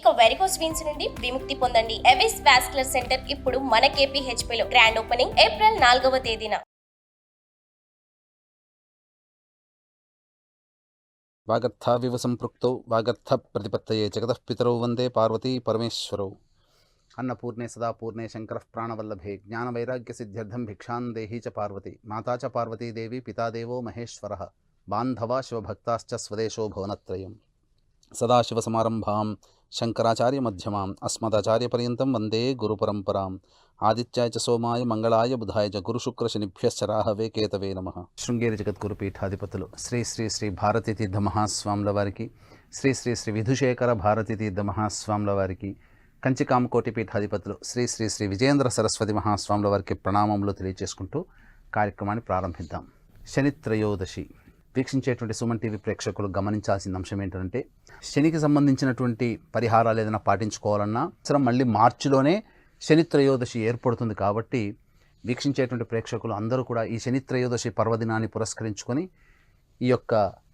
ఇక varicose veins నుండి విముక్తి పొందండి. ఎవిస్ వాస్కులర్ సెంటర్ ఇప్పుడు మన KPHP లో గ్రాండ్ ఓపెనింగ్ ఏప్రిల్ 4వ తేదీన. వాగర్థావివ సంపృక్తౌ వాగర్థ ప్రతిపత్తయే జగతః పితరౌ వందే పార్వతీ పరమేశ్వరౌ. అన్నపూర్ణే సదా పూర్ణే శంకరః ప్రాణవల్లభే జ్ఞానవైరాగ్యసిద్ధ్యర్థం భిక్షాం దేహీ చ పార్వతి మాతా చ పార్వతీదేవి పితాదేవో మహేశ్వరః బాంధవా శివభక్తాశ్చ స్వదేశో భువనత్రయం. సదాశివసమారంభాం శంకరాచార్యమధ్యమాం అస్మదాచార్యపర్యంతం వందే గురుపరంపరాం. ఆదిత్యాయ చ సోమాయ మంగళాయ బుధాయ చ గురుశుక్రశనిభ్యశ్చ రాహవే కేతవే నమః. శృంగేరి జగద్గురు పీఠాధిపతులు శ్రీ శ్రీ శ్రీ భారతీ తీర్థ మహాస్వాముల వారికి, శ్రీ శ్రీ శ్రీ విధుశేఖర భారతీ తీర్థ మహాస్వాముల వారికి, కంచికామకోటి పీఠాధిపతులు శ్రీ శ్రీ శ్రీ విజయేంద్ర సరస్వతి మహాస్వాముల వారికి ప్రణామములు తెలియజేసుకుంటూ కార్యక్రమాన్ని ప్రారంభిద్దాం. శని త్రయోదశి వీక్షించేటువంటి సుమన్ టీవీ ప్రేక్షకులు గమనించాల్సిన అంశం ఏంటంటే, శనికి సంబంధించినటువంటి పరిహారాలు ఏదైనా పాటించుకోవాలన్నా మళ్ళీ మార్చిలోనే శని త్రయోదశి ఏర్పడుతుంది. కాబట్టి వీక్షించేటువంటి ప్రేక్షకులు అందరూ కూడా ఈ శని త్రయోదశి పర్వదినాన్ని పురస్కరించుకొని ఈ యొక్క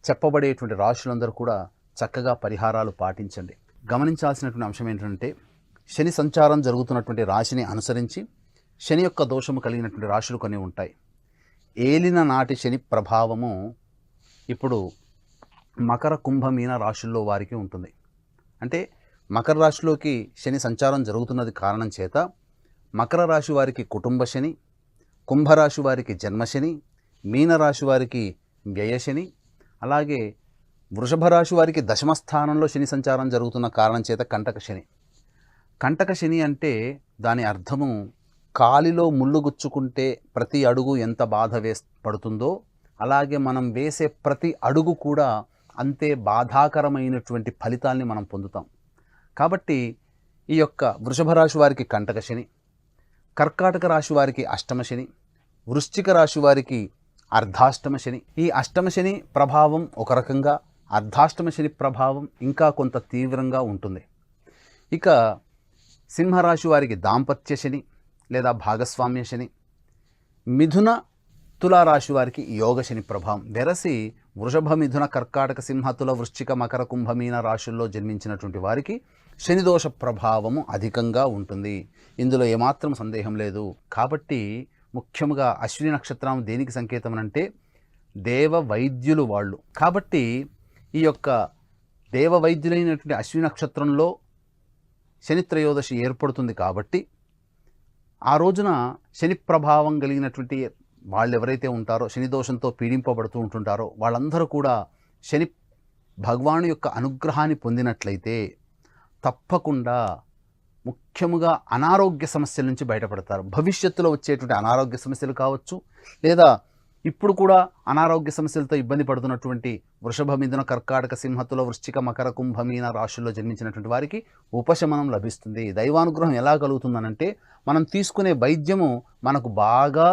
చెప్పబడేటువంటి రాశులందరూ కూడా చక్కగా పరిహారాలు పాటించండి. గమనించాల్సినటువంటి అంశం ఏంటంటే, శని సంచారం జరుగుతున్నటువంటి రాశిని అనుసరించి శని యొక్క దోషము కలిగినటువంటి రాశులు కొన్ని ఉంటాయి. ఏలిన నాటి శని ప్రభావము ఇప్పుడు మకర కుంభమీన రాశుల్లో వారికి ఉంటుంది. అంటే మకర రాశిలోకి శని సంచారం జరుగుతున్నది కారణం చేత మకర రాశి వారికి కుటుంబ శని, కుంభరాశి వారికి జన్మశని, మీనరాశి వారికి వ్యయశని, అలాగే వృషభ రాశి వారికి దశమస్థానంలో శని సంచారం జరుగుతున్న కారణం చేత కంటక శని. కంటక శని అంటే దాని అర్థము కాలిలో ముళ్ళు గుచ్చుకుంటే ప్రతి అడుగు ఎంత బాధ పడుతుందో అలాగే మనం వేసే ప్రతి అడుగు కూడా అంతే బాధాకరమైనటువంటి ఫలితాల్ని మనం పొందుతాం. కాబట్టి ఈ యొక్క వృషభ రాశి వారికి కంటక శని, కర్కాటక రాశి వారికి అష్టమ శని, వృశ్చిక రాశి వారికి అర్ధాష్టమ శని. ఈ అష్టమ శని ప్రభావం ఒక రకంగా, అర్ధాష్టమ శని ప్రభావం ఇంకా కొంత తీవ్రంగా ఉంటుంది. ఇక సింహరాశి వారికి దాంపత్య శని లేదా భాగస్వామ్య శని, మిథున తులారాశి వారికి యోగ శని ప్రభావం. వెరసి వృషభ, మిథున, కర్కాటక, సింహ, తుల, వృశ్చిక, మకర, కుంభమీన రాశుల్లో జన్మించినటువంటి వారికి శనిదోష ప్రభావము అధికంగా ఉంటుంది. ఇందులో ఏమాత్రం సందేహం లేదు. కాబట్టి ముఖ్యంగా అశ్విని నక్షత్రం దేనికి సంకేతం అంటే దేవ వైద్యులు వాళ్ళు. కాబట్టి ఈ యొక్క దేవ వైద్యులైనటువంటి అశ్విని నక్షత్రంలో శని త్రయోదశి ఏర్పడుతుంది. కాబట్టి ఆ రోజున శని ప్రభావం కలిగినటువంటి వాళ్ళు ఎవరైతే ఉంటారో, శని దోషంతో పీడింపబడుతూ ఉంటుంటారో వాళ్ళందరూ కూడా శని భగవాను యొక్క అనుగ్రహాన్ని పొందినట్లయితే తప్పకుండా ముఖ్యముగా అనారోగ్య సమస్యల నుంచి బయటపడతారు. భవిష్యత్తులో వచ్చేటువంటి అనారోగ్య సమస్యలు కావచ్చు, లేదా ఇప్పుడు కూడా అనారోగ్య సమస్యలతో ఇబ్బంది పడుతున్నటువంటి వృషభ, మిథున, కర్కాటక, సింహతుల, వృశ్చిక, మకర, కుంభమీన రాశుల్లో జన్మించినటువంటి వారికి ఉపశమనం లభిస్తుంది. దైవానుగ్రహం ఎలా కలుగుతుందనంటే, మనం తీసుకునే వైద్యము మనకు బాగా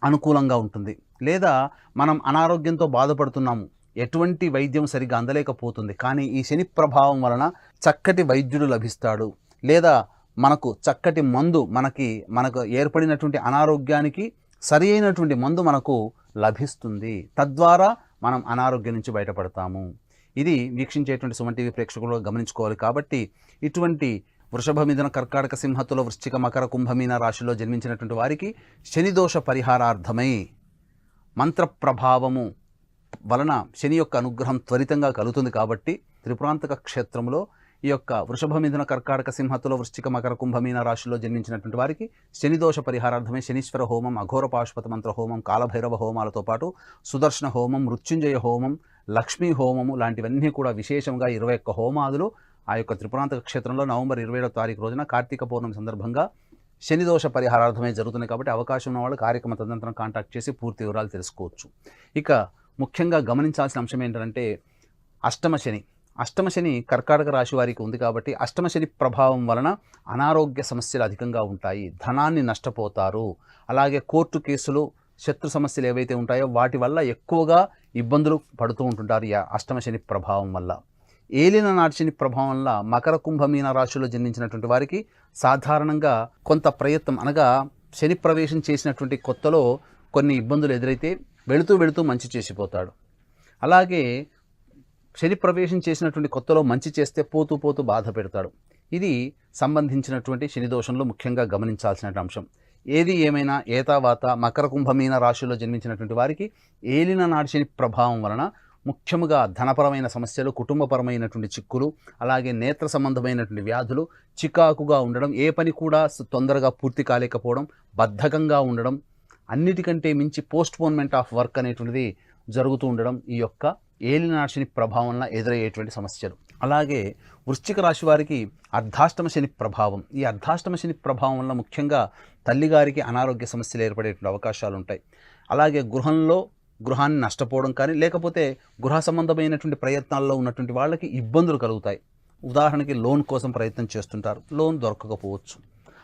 అనుకూలంగా ఉంటుంది. లేదా మనం అనారోగ్యంతో బాధపడుతున్నాము, ఎటువంటి వైద్యం సరిగ్గా అందలేకపోతుంది, కానీ ఈ శని ప్రభావం వలన చక్కటి వైద్యుడు లభిస్తాడు. లేదా మనకు చక్కటి మందు, మనకు ఏర్పడినటువంటి అనారోగ్యానికి సరి అయినటువంటి మందు మనకు లభిస్తుంది. తద్వారా మనం అనారోగ్యం నుంచి బయటపడతాము. ఇది వీక్షించేటువంటి సుమన్ టీవీ ప్రేక్షకులు గమనించుకోవాలి. కాబట్టి ఇటువంటి వృషభ, మిథున, కర్కాటక, సింహతుల, వృశ్చిక, మకర, కుంభమీన రాశిలో జన్మించినటువంటి వారికి శనిదోష పరిహారార్థమై మంత్ర ప్రభావము వలన శని యొక్క అనుగ్రహం త్వరితంగా కలుగుతుంది. కాబట్టి త్రిపురాంతక క్షేత్రంలో ఈ యొక్క వృషభ, మిథున, కర్కాటక, సింహతుల, వృశ్చిక, మకర, కుంభమీన రాశిలో జన్మించినటువంటి వారికి శనిదోష పరిహారార్థమై శనీశ్వర హోమం, అఘోర పాశుపత మంత్ర హోమం, కాలభైరవ హోమాలతో పాటు సుదర్శన హోమం, మృత్యుంజయ హోమం, లక్ష్మీ హోమము లాంటివన్నీ కూడా విశేషంగా 21 హోమాదులు ఆ యొక్క త్రిపురాంతక క్షేత్రంలో నవంబర్ 27వ తారీఖు రోజున కార్తీక పౌర్ణమి సందర్భంగా శనిదోష పరిహారార్థమై జరుగుతున్నాయి. కాబట్టి అవకాశం ఉన్న వాళ్ళు కార్యక్రమ తదనంతరం కాంటాక్ట్ చేసి పూర్తి వివరాలు తెలుసుకోవచ్చు. ఇక ముఖ్యంగా గమనించాల్సిన అంశం ఏంటంటే అష్టమ శని. అష్టమ శని కర్కాటక రాశి వారికి ఉంది. కాబట్టి అష్టమ శని ప్రభావం వలన అనారోగ్య సమస్యలు అధికంగా ఉంటాయి, ధనాన్ని నష్టపోతారు. అలాగే కోర్టు కేసులు, శత్రు సమస్యలు ఏవైతే ఉంటాయో వాటి వల్ల ఎక్కువగా ఇబ్బందులు పడుతూ ఉంటుంటారు ఈ అష్టమ శని ప్రభావం వల్ల. ఏలిన నాటి శని ప్రభావం వల్ల మకర, కుంభమీన రాశిలో జన్మించినటువంటి వారికి సాధారణంగా కొంత ప్రయత్నం, అనగా శని ప్రవేశం చేసినటువంటి కొత్తలో కొన్ని ఇబ్బందులు ఎదురైతే వెళుతూ మంచి చేసిపోతాడు. అలాగే శని ప్రవేశం చేసినటువంటి కొత్తలో మంచి చేస్తే పోతూ పోతూ బాధ పెడతాడు. ఇది సంబంధించినటువంటి శని దోషంలో ముఖ్యంగా గమనించాల్సిన అంశం. ఏది ఏమైనా ఏతావాత మకర కుంభమీన రాశిలో జన్మించినటువంటి వారికి ఏలిన నాటి శని ప్రభావం వలన ముఖ్యముగా ధనపరమైన సమస్యలు, కుటుంబపరమైనటువంటి చిక్కులు, అలాగే నేత్ర సంబంధమైనటువంటి వ్యాధులు, చికాకుగా ఉండడం, ఏ పని కూడా తొందరగా పూర్తి కాలేకపోవడం, బద్ధకంగా ఉండడం, అన్నిటికంటే మించి పోస్ట్పోన్మెంట్ ఆఫ్ వర్క్ అనేటువంటిది జరుగుతూ ఉండడం ఈ యొక్క ఏలినాటి శని ప్రభావం వలన ఎదురయ్యేటువంటి సమస్యలు. అలాగే వృశ్చిక రాశి వారికి అర్ధాష్టమ శని ప్రభావం. ఈ అర్ధాష్టమ శని ప్రభావం వల్ల ముఖ్యంగా తల్లిగారికి అనారోగ్య సమస్యలు ఏర్పడేటువంటి అవకాశాలు ఉంటాయి. అలాగే గృహాన్ని నష్టపోవడం కానీ, లేకపోతే గృహ సంబంధమైనటువంటి ప్రయత్నాల్లో ఉన్నటువంటి వాళ్ళకి ఇబ్బందులు కలుగుతాయి. ఉదాహరణకి లోన్ కోసం ప్రయత్నం చేస్తుంటారు, లోన్ దొరకకపోవచ్చు.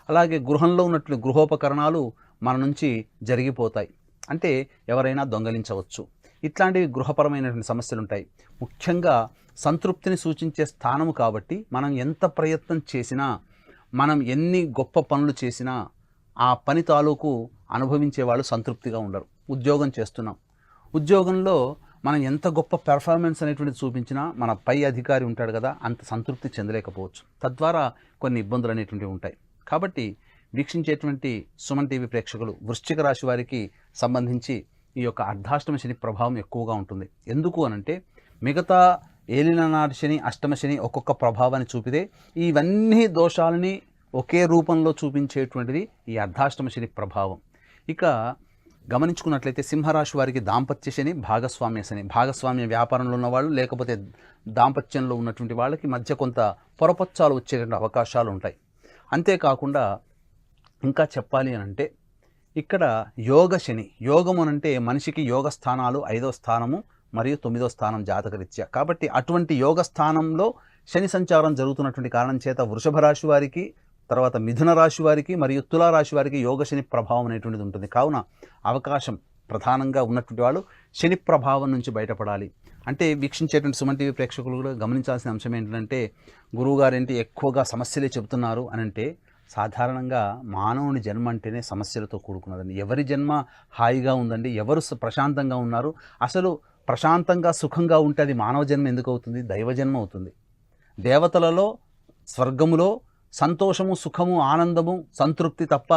అలాగే గృహంలో ఉన్నటువంటి గృహోపకరణాలు మన నుంచి జరిగిపోతాయి, అంటే ఎవరైనా దొంగలించవచ్చు. ఇట్లాంటివి గృహపరమైనటువంటి సమస్యలు ఉంటాయి. ముఖ్యంగా సంతృప్తిని సూచించే స్థానము కాబట్టి మనం ఎంత ప్రయత్నం చేసినా, మనం ఎన్ని గొప్ప పనులు చేసినా ఆ పని తాలూకు అనుభవించే వాళ్ళు సంతృప్తిగా ఉండరు. ఉద్యోగం చేస్తున్నాం, ఉద్యోగంలో మనం ఎంత గొప్ప పెర్ఫార్మెన్స్ అనేటువంటిది చూపించినా మన పై అధికారి ఉంటాడు కదా, అంత సంతృప్తి చెందలేకపోవచ్చు. తద్వారా కొన్ని ఇబ్బందులు అనేటువంటివి ఉంటాయి. కాబట్టి వీక్షించేటువంటి సుమన్ టీవీ ప్రేక్షకులు వృశ్చిక రాశి వారికి సంబంధించి ఈ యొక్క అర్ధాష్టమ శని ప్రభావం ఎక్కువగా ఉంటుంది. ఎందుకు అనంటే మిగతా ఏలినాటి శని, అష్టమ శని ఒక్కొక్క ప్రభావాన్ని చూపితే ఇవన్నీ దోషాలని ఒకే రూపంలో చూపించేటువంటిది ఈ అర్ధాష్టమ శని ప్రభావం. ఇక గమనించుకున్నట్లయితే సింహరాశి వారికి దాంపత్య శని, భాగస్వామ్య శని. భాగస్వామ్య వ్యాపారంలో ఉన్నవాళ్ళు, లేకపోతే దాంపత్యంలో ఉన్నటువంటి వాళ్ళకి మధ్య కొంత పొరపచ్చాలు వచ్చేటువంటి అవకాశాలు ఉంటాయి. అంతేకాకుండా ఇంకా చెప్పాలి అనంటే ఇక్కడ యోగ శని. యోగం అనంటే మనిషికి యోగ స్థానాలు 5వ స్థానము మరియు 9వ స్థానం జాతకరీత్యా. కాబట్టి అటువంటి యోగ స్థానంలో శని సంచారం జరుగుతున్నటువంటి కారణం చేత వృషభ రాశి వారికి, తర్వాత మిథున రాశి వారికి మరియు తులారాశి వారికి యోగ శని ప్రభావం అనేటువంటిది ఉంటుంది. కావున అవకాశం ప్రధానంగా ఉన్నటువంటి వాళ్ళు శని ప్రభావం నుంచి బయటపడాలి. అంటే వీక్షించేటువంటి సుమన్ టీవీ ప్రేక్షకులు కూడా గమనించాల్సిన అంశం ఏంటంటే, గురువుగారేంటి ఎక్కువగా సమస్యలే చెబుతున్నారు అనంటే, సాధారణంగా మానవుని జన్మ అంటేనే సమస్యలతో కూడుకున్నదండి. ఎవరి జన్మ హాయిగా ఉందండి? ఎవరు ప్రశాంతంగా ఉన్నారు? అసలు ప్రశాంతంగా సుఖంగా ఉంటే అది మానవ జన్మ ఎందుకు అవుతుంది? దైవ జన్మ అవుతుంది. దేవతలలో, స్వర్గములో సంతోషము, సుఖము, ఆనందము, సంతృప్తి తప్ప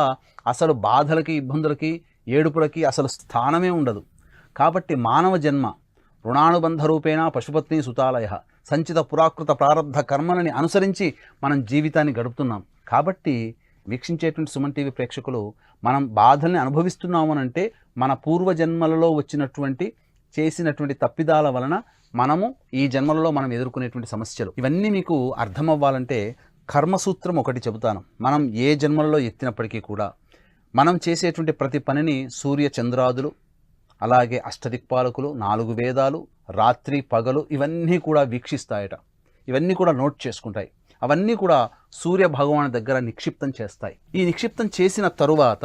అసలు బాధలకి, ఇబ్బందులకి, ఏడుపులకి అసలు స్థానమే ఉండదు. కాబట్టి మానవ జన్మ రుణానుబంధ రూపేణ పశుపత్ని సుతాలయ సంచిత పురాకృత ప్రారబ్ధ కర్మలని అనుసరించి మనం జీవితాన్ని గడుపుతున్నాం. కాబట్టి వీక్షించేటువంటి సుమన్ టీవీ ప్రేక్షకులు మనం బాధల్ని అనుభవిస్తున్నాము అంటే మన పూర్వజన్మలలో వచ్చినటువంటి చేసినటువంటి తప్పిదాల వలన మనము ఈ జన్మలలో మనం ఎదుర్కొనేటువంటి సమస్యలు. ఇవన్నీ మీకు అర్థమవ్వాలంటే కర్మసూత్రం ఒకటి చెబుతాను. మనం ఏ జన్మలలో ఎత్తినప్పటికీ కూడా మనం చేసేటువంటి ప్రతి పనిని సూర్య చంద్రాదులు, అలాగే అష్టదిక్పాలకులు, 4 వేదాలు, రాత్రి పగలు ఇవన్నీ కూడా వీక్షిస్తాయట. ఇవన్నీ కూడా నోట్ చేసుకుంటాయి. అవన్నీ కూడా సూర్య భగవాను దగ్గర నిక్షిప్తం చేస్తాయి. ఈ నిక్షిప్తం చేసిన తరువాత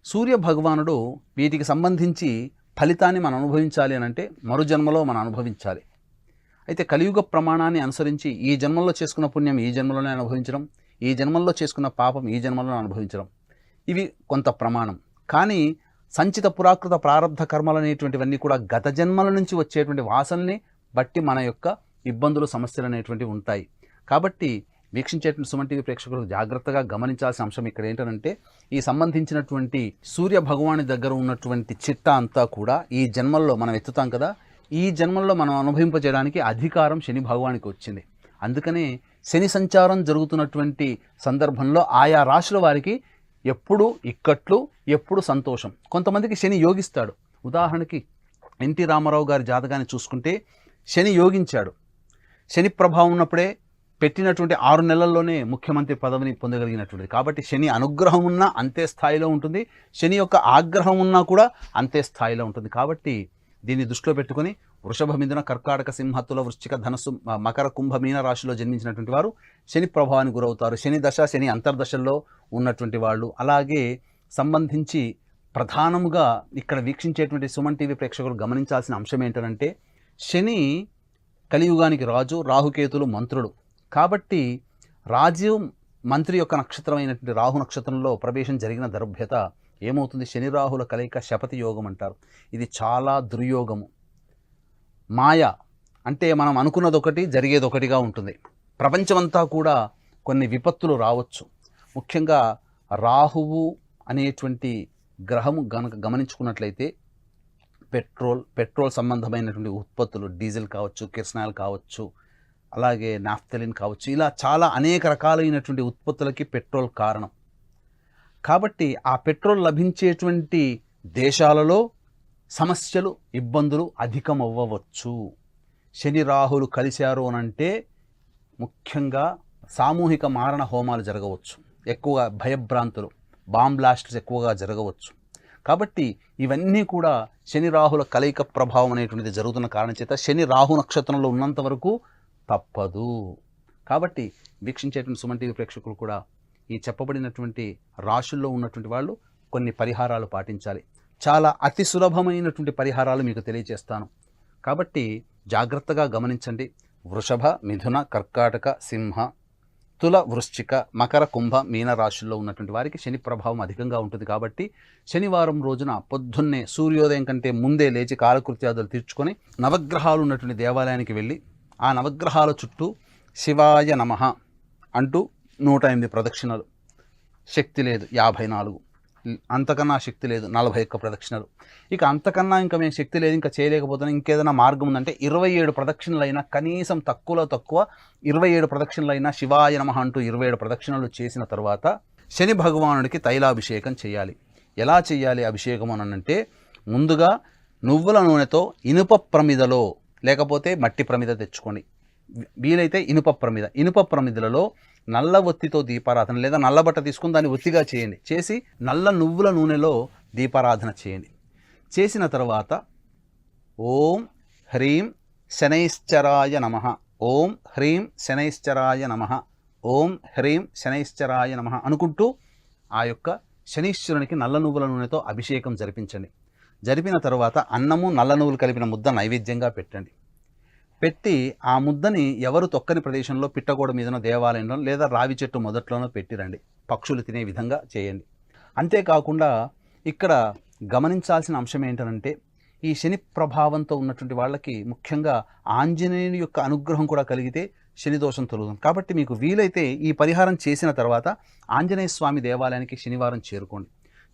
సూర్య భగవానుడు వీటికి సంబంధించి ఫలితాన్ని మనం అనుభవించాలి అనంటే మరు జన్మలో మనం అనుభవించాలి. అయితే కలియుగ ప్రమాణాన్ని అనుసరించి ఈ జన్మల్లో చేసుకున్న పుణ్యం ఈ జన్మలోనే అనుభవించడం, ఈ జన్మల్లో చేసుకున్న పాపం ఈ జన్మలో అనుభవించడం, ఇవి కొంత ప్రమాణం. కానీ సంచిత పురాకృత ప్రారబ్ధ కర్మలు అనేటువంటివన్నీ కూడా గత జన్మల నుంచి వచ్చేటువంటి వాసనని బట్టి మన యొక్క ఇబ్బందులు, సమస్యలు అనేటువంటివి ఉంటాయి. కాబట్టి వీక్షించేటువంటి సుమన్ టీవీ ప్రేక్షకులు జాగ్రత్తగా గమనించాల్సిన అంశం ఇక్కడ ఏంటంటే, ఈ సంబంధించినటువంటి సూర్య భగవాని దగ్గర ఉన్నటువంటి చిట్ట అంతా కూడా ఈ జన్మల్లో మనం ఎత్తుతాం కదా, ఈ జన్మల్లో మనం అనుభవింపజేయడానికి అధికారం శని భగవానికి వచ్చింది. అందుకనే శని సంచారం జరుగుతున్నటువంటి సందర్భంలో ఆయా రాశుల వారికి ఎప్పుడు ఇక్కట్లు, ఎప్పుడు సంతోషం. కొంతమందికి శని యోగిస్తాడు. ఉదాహరణకి ఎన్టీ రామారావు గారి జాతకాన్ని చూసుకుంటే శని యోగించాడు. శని ప్రభావం ఉన్నప్పుడే పెట్టినటువంటి 6 నెలల్లోనే ముఖ్యమంత్రి పదవిని పొందగలిగినటువంటిది. కాబట్టి శని అనుగ్రహం ఉన్నా అంతే స్థాయిలో ఉంటుంది, శని యొక్క ఆగ్రహం ఉన్నా కూడా అంతే స్థాయిలో ఉంటుంది. కాబట్టి దీన్ని దృష్టిలో పెట్టుకొని వృషభ, మిథున, కర్కాటక, సింహ, తుల, వృశ్చిక, ధనస్సు, మకర, కుంభ, మీన రాశిలో జన్మించినటువంటి వారు శని ప్రభావానికి గురవుతారు. శని దశ, శని అంతర్దశల్లో ఉన్నటువంటి వాళ్ళు. అలాగే సంబంధించి ప్రధానముగా ఇక్కడ వీక్షించేటువంటి సుమన్ టీవీ ప్రేక్షకులు గమనించాల్సిన అంశం ఏంటంటే, శని కలియుగానికి రాజు, రాహుకేతులు మంత్రులు. కాబట్టి రాజు మంత్రి యొక్క నక్షత్రమైనటువంటి రాహు నక్షత్రంలో ప్రవేశం జరిగిన దర్భ్యత ఏమవుతుంది? శని రాహుల కలయిక శపథి యోగం అంటారు. ఇది చాలా దుర్యోగము. మాయ అంటే మనం అనుకున్నది ఒకటి జరిగేది ఒకటిగా ఉంటుంది. ప్రపంచమంతా కూడా కొన్ని విపత్తులు రావచ్చు. ముఖ్యంగా రాహువు అనేటువంటి గ్రహము గనుక గమనించుకున్నట్లయితే పెట్రోల్ సంబంధమైనటువంటి ఉత్పత్తులు, డీజిల్ కావచ్చు, కిరసనాయిల్ కావచ్చు, అలాగే నాఫ్థలిన్ కావచ్చు, ఇలా చాలా అనేక రకాలైనటువంటి ఉత్పత్తులకి పెట్రోల్ కారణం. కాబట్టి ఆ పెట్రోల్ లభించేటువంటి దేశాలలో సమస్యలు, ఇబ్బందులు అధికమవ్వవచ్చు. శని రాహులు కలిశారు అనంటే ముఖ్యంగా సామూహిక మారణ హోమాలు జరగవచ్చు, ఎక్కువగా భయభ్రాంతులు, బాంబ్ బ్లాస్ట్స్ ఎక్కువగా జరగవచ్చు. కాబట్టి ఇవన్నీ కూడా శని రాహుల కలయిక ప్రభావం అనేటువంటిది జరుగుతున్న కారణం చేత శని రాహు నక్షత్రంలో ఉన్నంత వరకు తప్పదు. కాబట్టి వీక్షించేటువంటి సుమన్ టీవీ ప్రేక్షకులు కూడా ఈ చెప్పబడినటువంటి రాశుల్లో ఉన్నటువంటి వాళ్ళు కొన్ని పరిహారాలు పాటించాలి. చాలా అతి సులభమైనటువంటి పరిహారాలు మీకు తెలియజేస్తాను. కాబట్టి జాగ్రత్తగా గమనించండి. వృషభ, మిథున, కర్కాటక, సింహ, తుల, వృశ్చిక, మకర, కుంభ, మీన రాశుల్లో ఉన్నటువంటి వారికి శని ప్రభావం అధికంగా ఉంటుంది. కాబట్టి శనివారం రోజున పొద్దున్నే సూర్యోదయం కంటే ముందే లేచి కాలకృత్యాదులు తీర్చుకొని నవగ్రహాలు ఉన్నటువంటి దేవాలయానికి వెళ్ళి ఆ నవగ్రహాల చుట్టూ శివాయ నమః అంటూ 108 ప్రదక్షిణలు, శక్తి లేదు 54, అంతకన్నా శక్తి లేదు 41 ప్రదక్షిణలు. ఇక అంతకన్నా ఇంకా మేము శక్తి లేదు, ఇంకా చేయలేకపోతున్నాం, ఇంకేదైనా మార్గం ఉందంటే 27 ప్రదక్షిణలైనా, కనీసం తక్కువ 27 ప్రదక్షిణలైనా శివాయ నమః అంటూ 27 ప్రదక్షిణలు చేసిన తర్వాత శని భగవానుడికి తైలాభిషేకం చేయాలి. ఎలా చేయాలి అభిషేకం అనంటే, ముందుగా నువ్వుల నూనెతో ఇనుప ప్రమిదలో, లేకపోతే మట్టి ప్రమిద తెచ్చుకోండి, వీలైతే ఇనుప ప్రమిదలలో నల్ల ఒత్తితో దీపారాధన, లేదా నల్లబట్ట తీసుకుని దాన్ని ఒత్తిగా చేయండి. చేసి నల్ల నువ్వుల నూనెలో దీపారాధన చేయండి. చేసిన తర్వాత ఓం హ్రీం శనైశ్చరాయ నమః, ఓం హ్రీం శనైశ్చరాయ నమః, ఓం హ్రీం శనైశ్చరాయ నమః అనుకుంటూ ఆ యొక్క శనీశ్వరునికి నల్ల నువ్వుల నూనెతో అభిషేకం జరిపించండి. జరిపిన తర్వాత అన్నము, నల్ల నువ్వులు కలిపిన ముద్ద నైవేద్యంగా పెట్టండి. పెట్టి ఆ ముద్దని ఎవరు తొక్కని ప్రదేశంలో, పిట్టగోడ మీదనో, దేవాలయంలో, లేదా రావి చెట్టు మొదట్లోనో పెట్టిరండి. పక్షులు తినే విధంగా చేయండి. అంతేకాకుండా ఇక్కడ గమనించాల్సిన అంశం ఏంటంటే, ఈ శని ప్రభావంతో ఉన్నటువంటి వాళ్ళకి ముఖ్యంగా ఆంజనేయుని యొక్క అనుగ్రహం కూడా కలిగితే శని దోషం తొలగుతుంది. కాబట్టి మీకు వీలైతే ఈ పరిహారం చేసిన తర్వాత ఆంజనేయ స్వామి దేవాలయానికి శనివారం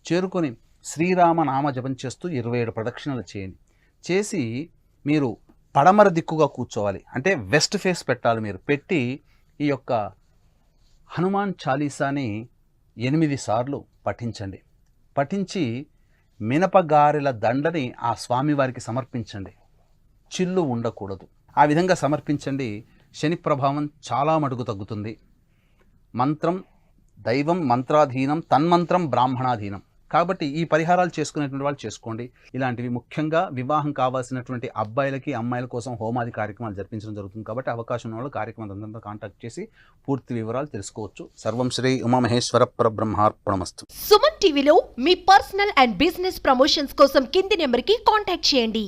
చేరుకొని శ్రీరామ నామ జపం చేస్తూ 27 ప్రదక్షిణలు చేయండి. చేసి మీరు పడమర దిక్కుగా కూర్చోవాలి, అంటే వెస్ట్ ఫేస్ పెట్టాలి. మీరు పెట్టి ఈ యొక్క హనుమాన్ చాలీసాని 8 సార్లు పఠించండి. పఠించి మినపగారెల దండని ఆ స్వామివారికి సమర్పించండి. చిల్లు ఉండకూడదు. ఆ విధంగా సమర్పించండి. శని ప్రభావం చాలా మటుకు తగ్గుతుంది. మంత్రం దైవం మంత్రాధీనం, తన్మంత్రం బ్రాహ్మణాధీనం. కాబట్టి ఈ పరిహారాలు చేసుకునేటువంటి వాళ్ళు చేసుకోండి. ఇలాంటివి ముఖ్యంగా వివాహం కావాల్సినటువంటి అబ్బాయిలకి, అమ్మాయిల కోసం హోమాది కార్యక్రమాలు జరిపించడం జరుగుతుంది. కాబట్టి అవకాశం ఉన్న వాళ్ళు కార్యక్రమం కాంటాక్ట్ చేసి పూర్తి వివరాలు తెలుసుకోవచ్చు. సర్వం శ్రీ ఉమామహేశ్వర పరబ్రహ్మార్పణమస్తు. సుమన్ టీవీలో మీ పర్సనల్ అండ్ బిజినెస్ ప్రమోషన్స్ కోసం కింది నెంబర్కి కాంటాక్ట్ చేయండి.